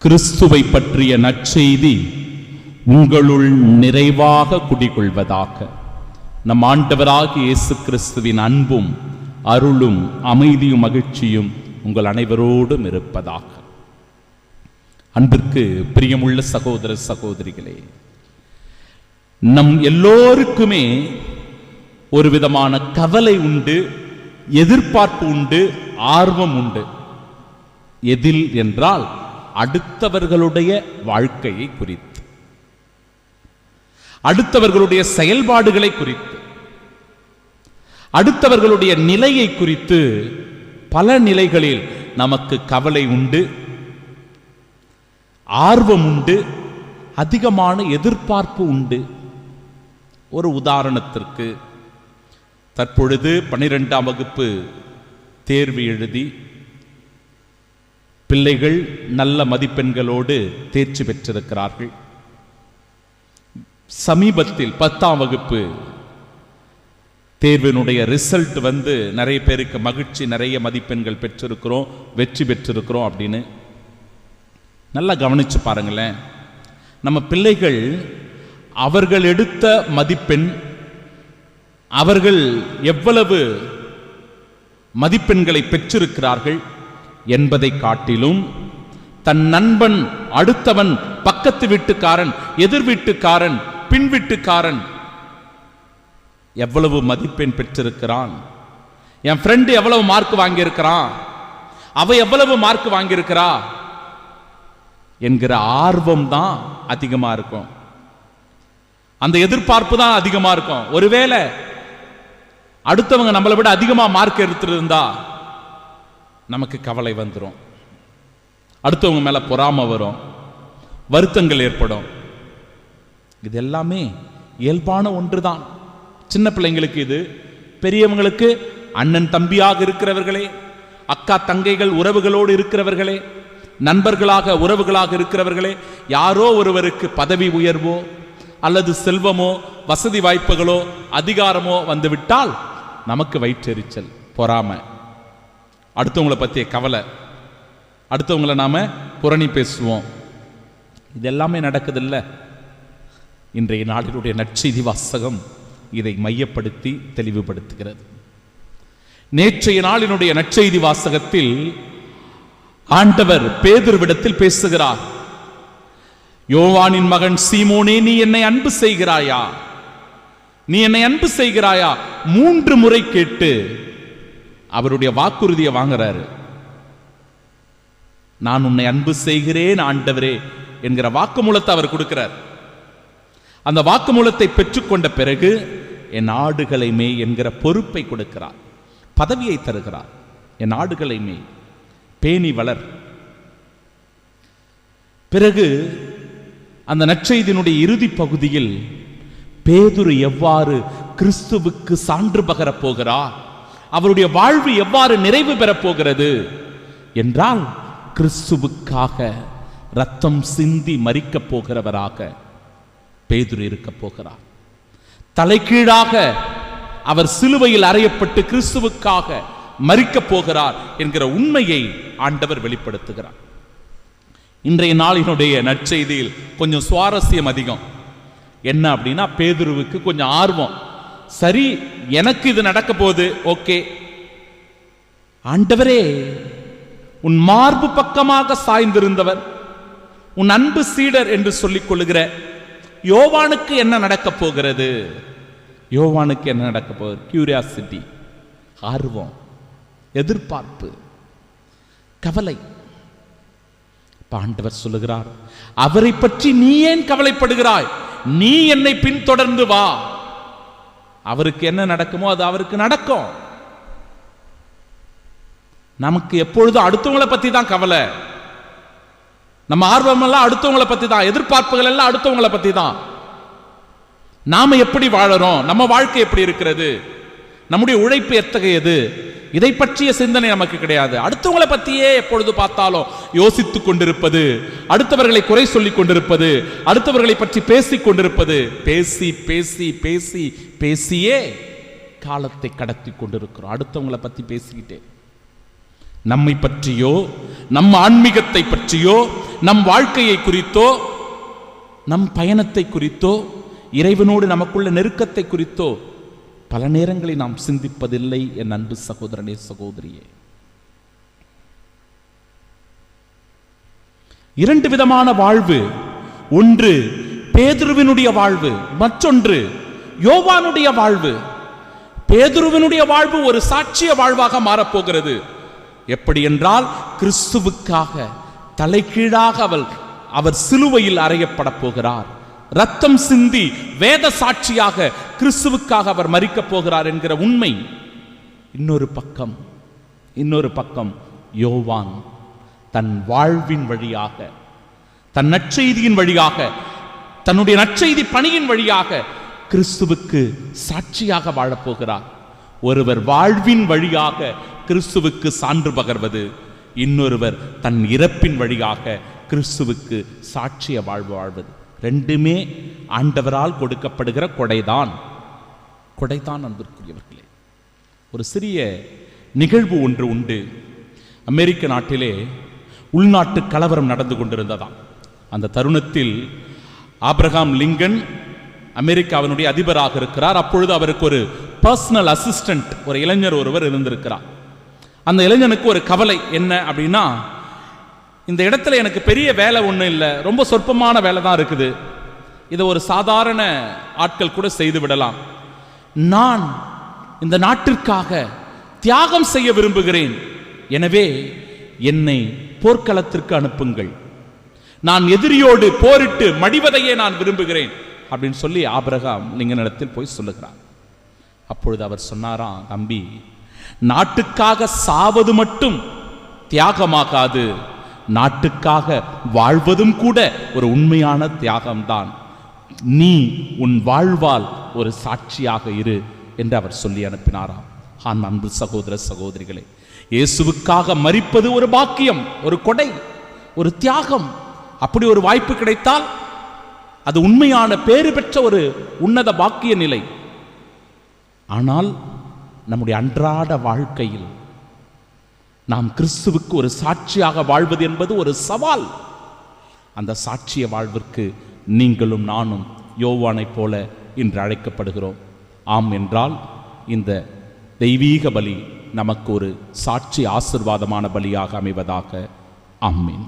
கிறிஸ்துவை பற்றிய நற்செய்தி உங்களுள் நிறைவாக குடிகொள்வதாக. நம் ஆண்டவராகிய இயேசு கிறிஸ்துவின் அன்பும் அருளும் அமைதியும் மகிழ்ச்சியும் உங்கள் அனைவரோடும் இருப்பதாக. அன்பிற்கு பிரியமுள்ள சகோதர சகோதரிகளே, நம் எல்லோருக்குமே ஒரு விதமான கவலை உண்டு, எதிர்பார்ப்பு உண்டு, ஆர்வம் உண்டு. எதில் என்றால் அடுத்தவர்களுடைய வாழ்க்கையை குறித்து, அடுத்தவர்களுடைய செயல்பாடுகளை குறித்து, அடுத்தவர்களுடைய நிலையை குறித்து பல நிலைகளில் நமக்கு கவலை உண்டு, ஆர்வம் உண்டு, அதிகமான எதிர்பார்ப்பு உண்டு. ஒரு உதாரணத்திற்கு, தற்பொழுது 12ஆம் வகுப்பு தேர்வு எழுதி பிள்ளைகள் நல்ல மதிப்பெண்களோடு தேர்ச்சி பெற்றிருக்கிறார்கள். சமீபத்தில் 10ஆம் வகுப்பு தேர்வினுடைய ரிசல்ட் வந்து நிறைய பேருக்கு மகிழ்ச்சி, நிறைய மதிப்பெண்கள் பெற்றிருக்கிறோம், வெற்றி பெற்றிருக்கிறோம் அப்படின்னு. நல்லா கவனிச்சு பாருங்களேன். நம்ம பிள்ளைகள் அவர்கள் எடுத்த மதிப்பெண், அவர்கள் எவ்வளவு மதிப்பெண்களை பெற்றிருக்கிறார்கள் என்பதை காட்டிலும் தன் நண்பன், அடுத்தவன், பக்கத்து வீட்டுக்காரன், எதிர் வீட்டுக்காரன், பின் வீட்டுக்காரன் எவ்வளவு மதிப்பெண் பெற்றிருக்கிறான், என் ஃப்ரெண்டு எவ்வளவு மார்க் வாங்கியிருக்கிறான், அவ எவ்வளவு மார்க் வாங்கியிருக்கிறா என்கிற ஆர்வம் தான் அதிகமா இருக்கும். அந்த எதிர்பார்ப்பு தான் அதிகமா இருக்கும். ஒருவேளை அடுத்தவங்க நம்மளை விட அதிகமா மார்க் எடுத்திருந்தா நமக்கு கவலை வந்துடும், அடுத்தவங்க மேல பொறாமை வரும், வருத்தங்கள் ஏற்படும். இது எல்லாமே இயல்பான ஒன்றுதான். சின்ன பிள்ளைங்களுக்கு இது, பெரியவங்களுக்கு அண்ணன் தம்பியாக இருக்கிறவர்களே, அக்கா தங்கைகள் உறவுகளோடு இருக்கிறவர்களே, நண்பர்களாக உறவுகளாக இருக்கிறவர்களே, யாரோ ஒருவருக்கு பதவி உயர்வோ அல்லது செல்வமோ வசதி வாய்ப்புகளோ அதிகாரமோ வந்துவிட்டால் நமக்கு வயிற்றெரிச்சல், பொறாமை, அடுத்தவங்களை பற்றிய கவலை, அடுத்தவங்களை நாம புரணி பேசுவோம். இதெல்லாமே நடக்குதில்ல. இன்றைய நாளினுடைய நற்செய்தி வாசகம் இதை மையப்படுத்தி தெளிவுபடுத்துகிறது. நேற்றைய நாளினுடைய நற்செய்தி வாசகத்தில் ஆண்டவர் பேதுருவிடத்தில் பேசுகிறார். யோவானின் மகன் சீமோனே, நீ என்னை அன்பு செய்கிறாயா, நீ என்னை அன்பு செய்கிறாயா? 3 முறை கேட்டு அவருடைய வாக்குறுதியை வாங்குறாரு. நான் உன்னை அன்பு செய்கிறேன் ஆண்டவரே என்கிற வாக்குமூலத்தை அவர் கொடுக்கிறார். அந்த வாக்குமூலத்தை பெற்றுக்கொண்ட பிறகு என் ஆடுகளை மேய் என்கிற பொறுப்பை கொடுக்கிறார், பதவியை தருகிறார். என் ஆடுகளை மேய், பேணி வளர். பிறகு அந்த நற்செய்தியினுடைய இறுதி பகுதியில் பேதுரு எவ்வாறு கிறிஸ்துவுக்கு சான்று பகரப் போகிறார், அவருடைய வாழ்வு எவ்வாறு நிறைவு பெறப் போகிறது என்றால், கிறிஸ்துவுக்காக ரத்தம் சிந்தி மரிக்கப் போகிறவராக பேதுரு இருக்க போகிறார். தலைகீழாக அவர் சிலுவையில் அறையப்பட்டு கிறிஸ்துவுக்காக மரிக்கப் போகிறார் என்கிற உண்மையை ஆண்டவர் வெளிப்படுத்துகிறார். இன்றைய நாளினுடைய நற்செய்தியில் கொஞ்சம் சுவாரஸ்யம் அதிகம். என்ன அப்படின்னா, பேதுருவுக்கு கொஞ்சம் ஆர்வம். சரி, எனக்கு இது நடக்க போகுது, ஓகே. ஆண்டவரே, உன் மார்பு பக்கமாக சாய்ந்திருந்தவர், உன் அன்பு சீடர் என்று சொல்லிக் கொள்ளுகிற யோவானுக்கு என்ன நடக்க போகிறது, யோவானுக்கு என்ன நடக்க போகிறது? கியூரியாசிட்டி, ஆர்வம், எதிர்பார்ப்பு, கவலை. ஆண்டவர் சொல்லுகிறார், அவரை பற்றி நீ ஏன் கவலைப்படுகிறாய்? நீ என்னை பின்தொடர்ந்து வா. அவருக்கு என்ன நடக்குமோ அது அவருக்கு நடக்கும். நமக்கு எப்பொழுதும் அடுத்தவங்களை பத்தி தான் கவலை. நம்ம ஆர்வம் எல்லாம் அடுத்தவங்களை பத்தி தான், எதிர்பார்ப்புகள் எல்லாம் அடுத்தவங்களை பத்தி தான். நாம எப்படி வாழறோம், நம்ம வாழ்க்கை எப்படி இருக்கிறது, நம்முடைய உழைப்பு எத்தகையது, இதை பற்றிய சிந்தனை நமக்கு கிடையாது. அடுத்தவங்களை பற்றியே எப்பொழுது பார்த்தாலும் யோசித்துக் கொண்டிருப்பது, அடுத்தவர்களை குறை சொல்லிக் கொண்டிருப்பது, அடுத்தவர்களை பற்றி பேசிக் கொண்டிருப்பது, பேசி பேசி பேசி பேசியே காலத்தை கடத்தி கொண்டிருக்கிறோம். அடுத்தவங்களை பற்றி பேசிக்கிட்டே நம்மை பற்றியோ, நம்ம ஆன்மீகத்தை பற்றியோ, நம் வாழ்க்கையை குறித்தோ நம் பயணத்தை குறித்தோ இறைவனோடு நமக்குள்ள நெருக்கத்தை குறித்தோ பல நேரங்களில் நாம் சிந்திப்பதில்லை. என் அன்பு சகோதரனே, சகோதரியே, இரண்டு விதமான வாழ்வு. ஒன்று பேதுருவினுடைய வாழ்வு, மற்றொன்று யோவானுடைய வாழ்வு. பேதுருவினுடைய வாழ்வு ஒரு சாட்சிய வாழ்வாக மாறப்போகிறது. எப்படி என்றால், கிறிஸ்துவுக்காக தலைகீழாக அவர் சிலுவையில் அறையப்பட போகிறார். ரத்தம் சிந்தி வேத சாட்சியாக கிறிஸ்துவுக்காக அவர் மரிக்கப் போகிறார் என்கிற உண்மை. இன்னொரு பக்கம் யோவான் தன் வாழ்வின் வழியாக, தன் நற்செய்தியின் வழியாக, தன்னுடைய நற்செய்தி பணியின் வழியாக கிறிஸ்துவுக்கு சாட்சியாக வாழப்போகிறார். ஒருவர் வாழ்வின் வழியாக கிறிஸ்துவுக்கு சான்று பகர்வது, இன்னொருவர் தன் இறப்பின் வழியாக கிறிஸ்துவுக்கு சாட்சிய வாழ்வு வாழ்வது. ரெண்டுமே ஆண்டவரால் கொடுக்கப்படுகிற கொடைதான். அன்பிற்குரியவர்களே, ஒரு சிறிய நிகழ்வு ஒன்று உண்டு. அமெரிக்க நாட்டிலே உள்நாட்டு கலவரம் நடந்து கொண்டிருந்ததாம். அந்த தருணத்தில் ஆபிரகாம் லிங்கன் அமெரிக்காவினுடைய அதிபராக இருக்கிறார். அப்பொழுது அவருக்கு ஒரு பர்சனல் அசிஸ்டன்ட், ஒரு இளைஞர் ஒருவர் இருந்திருக்கிறார். அந்த இளைஞனுக்கு ஒரு கவலை என்ன அப்படின்னா, இந்த இடத்துல எனக்கு பெரிய வேலை ஒன்றும் இல்லை, ரொம்ப சொற்பமான வேலை தான் இருக்குது, இதை ஒரு சாதாரண ஆட்கள் கூட செய்து விடலாம். நான் இந்த நாட்டிற்காக தியாகம் செய்ய விரும்புகிறேன், எனவே என்னை போர்க்களத்திற்கு அனுப்புங்கள், நான் எதிரியோடு போரிட்டு மடிவதையே நான் விரும்புகிறேன் அப்படின்னு சொல்லி ஆபிரகாம் லிங்கனிடத்தில் போய் சொல்லுகிறார். அப்பொழுது அவர் சொன்னாராம், தம்பி, நாட்டுக்காக சாவது மட்டும் தியாகமாகாது, நாட்டுக்காக வாழ்வதும் கூட ஒரு உண்மையான தியாகம்தான். நீ உன் வாழ்வால் ஒரு சாட்சியாக இரு என்று அவர் சொல்லி அனுப்பினாராம். அன்பு சகோதர சகோதரிகளே, இயேசுவுக்காக மரிப்பது ஒரு பாக்கியம், ஒரு கொடை, ஒரு தியாகம். அப்படி ஒரு வாய்ப்பு கிடைத்தால் அது உண்மையான பேறு பெற்ற ஒரு உன்னத பாக்கிய நிலை. ஆனால் நம்முடைய அன்றாட வாழ்க்கையில் நாம் கிறிஸ்துவுக்கு ஒரு சாட்சியாக வாழ்வது என்பது ஒரு சவால். அந்த சாட்சிய வாழ்விற்கு நீங்களும் நானும் யோவானைப் போல இன்று அழைக்கப்படுகிறோம். ஆம் என்றால் இந்த தெய்வீக பலி நமக்கு ஒரு சாட்சி ஆசீர்வாதமான பலியாக அமைவதாக. ஆமென்.